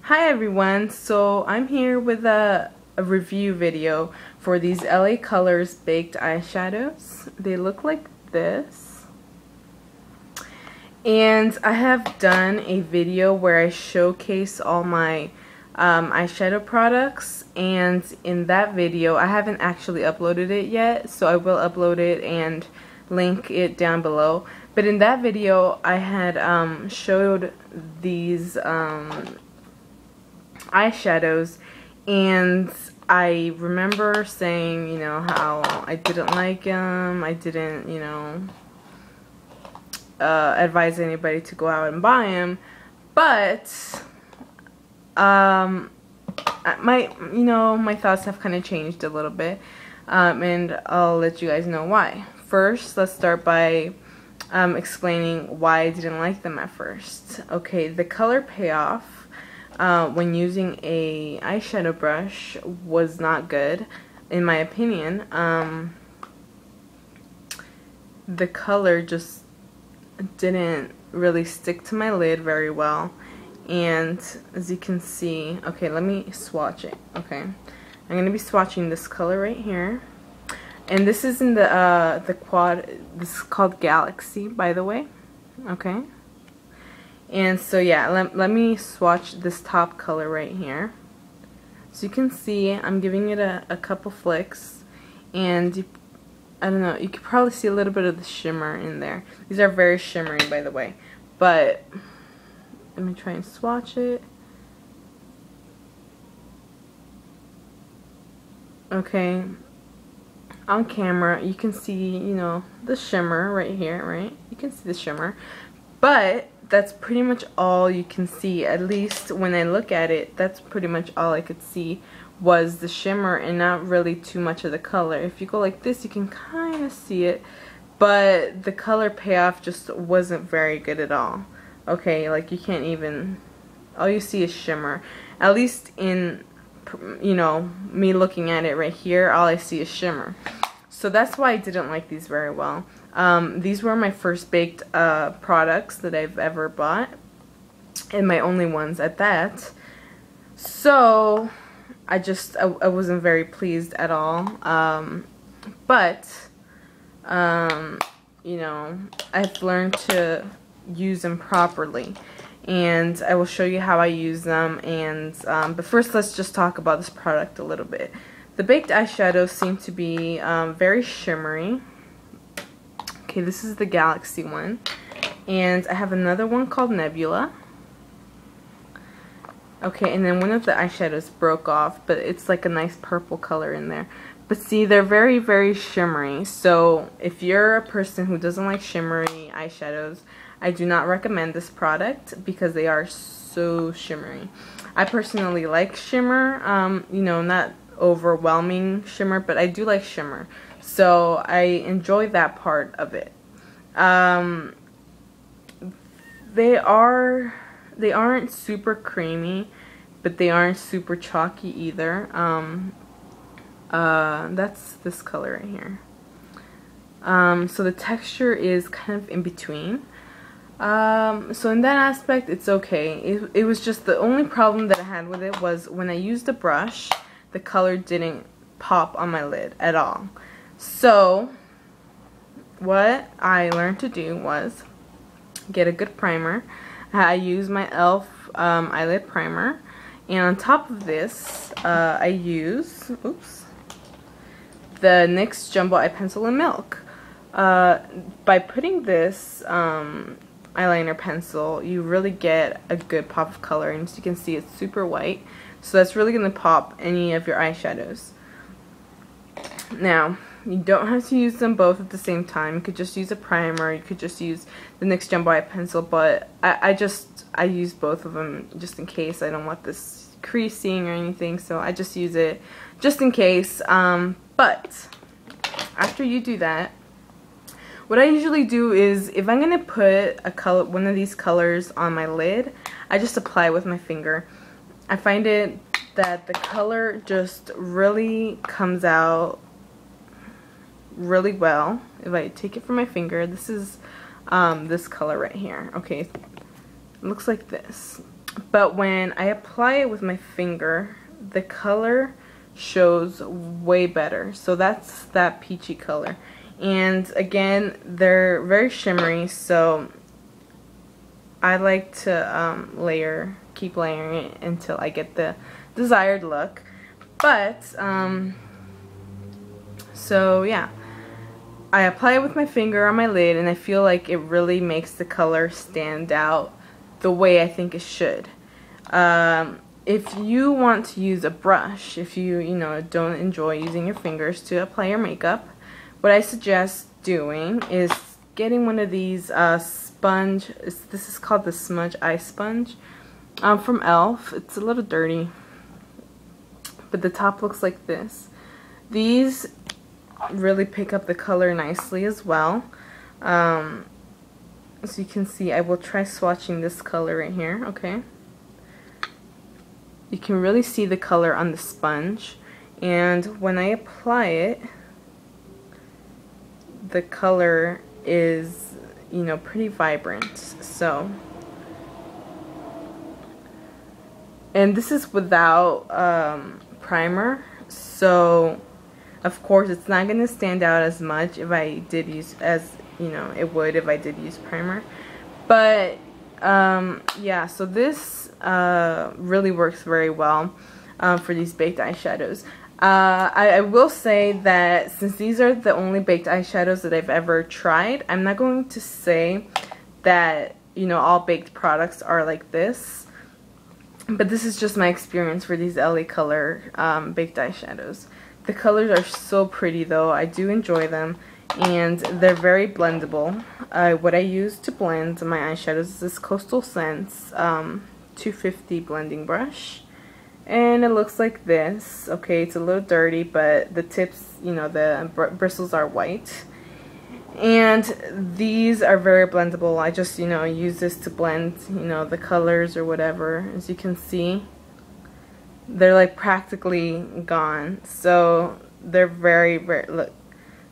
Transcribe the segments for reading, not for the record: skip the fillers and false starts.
Hi everyone, so I'm here with a review video for these LA Colors baked eyeshadows. They look like this. And I have done a video where I showcase all my eyeshadow products, and in that video I haven't actually uploaded it yet, so I will upload it and link it down below. But in that video I had showed these eyeshadows, and I remember saying, you know, how I didn't like them. I didn't, you know, advise anybody to go out and buy them, but my thoughts have kind of changed a little bit, and I'll let you guys know why. First, let's start by explaining why I didn't like them at first. Okay, the color payoff when using a eyeshadow brush was not good, in my opinion. The color just didn't really stick to my lid very well, and as you can see, okay, let me swatch it. Okay, I'm gonna be swatching this color right here, and this is in the quad. This is called Galaxy, by the way. Okay. And so yeah, let me swatch this top color right here. So you can see I'm giving it a couple flicks, and I don't know, you could probably see a little bit of the shimmer in there. These are very shimmery, by the way. But let me try and swatch it. Okay, on camera you can see, you know, the shimmer right here, right? You can see the shimmer, but that's pretty much all you can see. At least when I look at it, that's pretty much all I could see was the shimmer and not really too much of the color. If you go like this, you can kind of see it, but the color payoff just wasn't very good at all. Okay, like you can't even, all you see is shimmer. At least in, you know, me looking at it right here, all I see is shimmer. So that's why I didn't like these very well. These were my first baked products that I've ever bought, and my only ones at that. So I wasn't very pleased at all. But you know, I've learned to use them properly, and I will show you how I use them. And but first, let's just talk about this product a little bit. The baked eyeshadows seem to be very shimmery. Okay, this is the Galaxy one, and I have another one called Nebula. Okay, and then one of the eyeshadows broke off, but it's like a nice purple color in there. But see, they're very, very shimmery. So if you're a person who doesn't like shimmery eyeshadows, I do not recommend this product because they are so shimmery. I personally like shimmer, you know, not overwhelming shimmer, but I do like shimmer. So I enjoy that part of it. They aren't super creamy, but they aren't super chalky either. That's this color right here. So the texture is kind of in between. So in that aspect, it's okay. It was just the only problem that I had with it was when I used the brush, the color didn't pop on my lid at all. So what I learned to do was get a good primer. I use my e.l.f. eyelid primer, and on top of this I use the NYX Jumbo Eye Pencil in Milk. By putting this eyeliner pencil, you really get a good pop of color, and as you can see, it's super white, so that's really going to pop any of your eyeshadows. Now, you don't have to use them both at the same time. You could just use a primer, you could just use the NYX Jumbo Eye Pencil, but I use both of them just in case. I don't want this creasing or anything, so I just use it just in case. But after you do that, what I usually do is, if I'm going to put one of these colors on my lid, I just apply it with my finger. I find it that the color just really comes out really well. If I take it from my finger, this is this color right here. Okay, it looks like this. but when I apply it with my finger, the color shows way better. So that's that peachy color. And again, they're very shimmery, so I like to keep layering it until I get the desired look. But so yeah, I apply it with my finger on my lid, and I feel like it really makes the color stand out the way I think it should. If you want to use a brush, if you don't enjoy using your fingers to apply your makeup, what I suggest doing is getting one of these sponge. This is called the Smudge Eye Sponge from e.l.f. It's a little dirty, but the top looks like this. These really pick up the color nicely as well. So you can see, I will try swatching this color right here. Okay, you can really see the color on the sponge, and when I apply it, the color is pretty vibrant. So, and this is without primer, so of course it's not going to stand out as much if I did use, it would if I did use primer. But yeah, so this really works very well for these baked eyeshadows. I will say that since these are the only baked eyeshadows that I've ever tried, I'm not going to say that all baked products are like this, but this is just my experience for these LA Color baked eyeshadows. The colors are so pretty though. I do enjoy them, and they're very blendable. What I use to blend my eyeshadows is this Coastal Scents 250 blending brush, and it looks like this. Okay, it's a little dirty, but the tips, the bristles are white, and these are very blendable. I just use this to blend the colors or whatever. As you can see, they're like practically gone. So they're very look,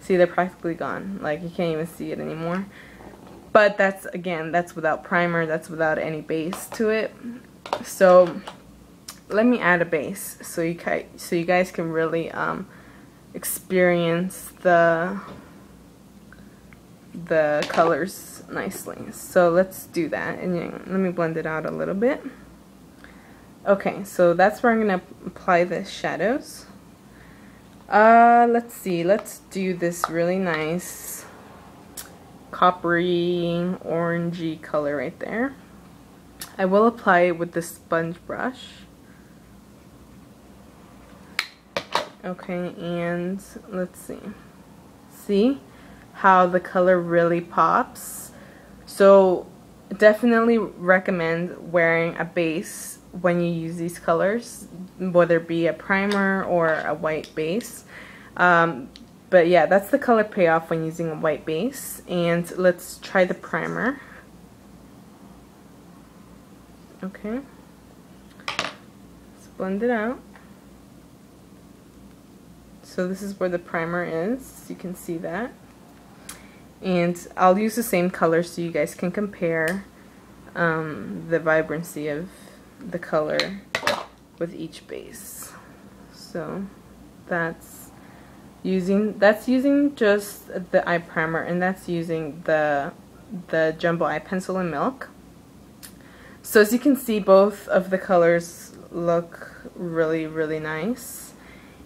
see, they're practically gone. Like, you can't even see it anymore. But that's, again, that's without primer, that's without any base to it. So let me add a base so you guys can really experience the colors nicely. So let's do that, and let me blend it out a little bit. Okay, so that's where I'm going to apply the shadows. Let's see, let's do this really nice coppery orangey color right there. I will apply it with the sponge brush. Okay, and let's see how the color really pops. So definitely recommend wearing a base when you use these colors, whether it be a primer or a white base. But yeah, that's the color payoff when using a white base. And let's try the primer. Okay, let's blend it out. So this is where the primer is, you can see that. And I'll use the same color so you guys can compare the vibrancy of the color with each base. So that's using just the eye primer, and that's using the Jumbo Eye Pencil in Milk. So as you can see, both of the colors look really, really nice.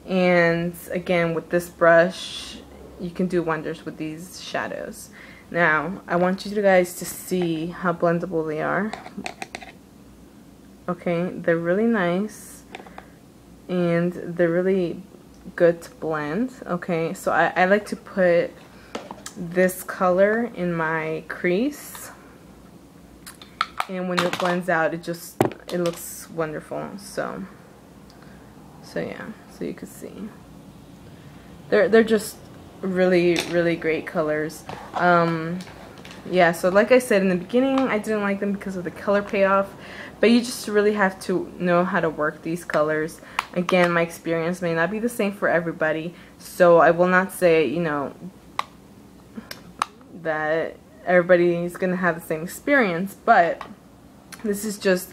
And again, with this brush, you can do wonders with these shadows. Now, I want you guys to see how blendable they are. Okay, they're really nice, and they're really good to blend. Okay, so I like to put this color in my crease, and when it blends out, it looks wonderful. So yeah, so you can see they're just really, really great colors. Yeah, so like I said in the beginning, I didn't like them because of the color payoff, but you just really have to know how to work these colors. Again, my experience may not be the same for everybody, so I will not say, that everybody's gonna have the same experience, but this is just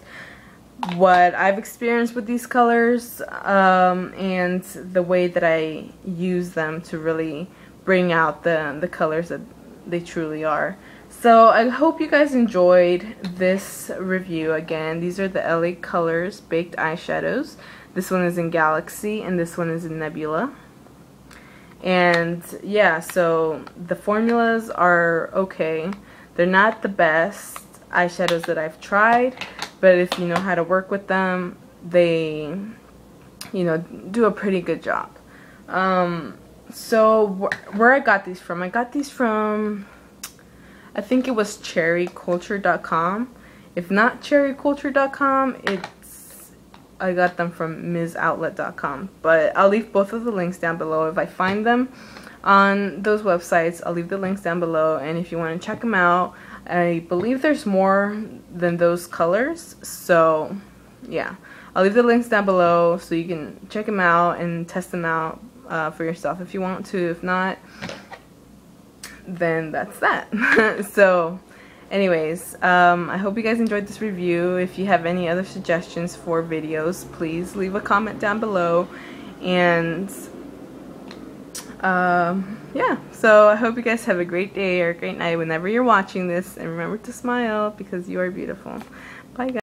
what I've experienced with these colors, and the way that I use them to really bring out the colors that they truly are. So I hope you guys enjoyed this review. Again, these are the LA Colors Baked Eyeshadows. This one is in Galaxy and this one is in Nebula. And yeah, so the formulas are okay. They're not the best eyeshadows that I've tried, but if you know how to work with them, they, you know, do a pretty good job. So where I got these from, I think it was cherryculture.com. If not cherryculture.com, I got them from MsOutlet.com. But I'll leave both of the links down below. If I find them on those websites, I'll leave the links down below. And if you want to check them out, I believe there's more than those colors. So yeah, I'll leave the links down below so you can check them out and test them out for yourself if you want to. If not, then that's that. So anyways, I hope you guys enjoyed this review. If you have any other suggestions for videos, please leave a comment down below. And yeah, so I hope you guys have a great day or a great night whenever you're watching this, and remember to smile because you are beautiful. Bye guys.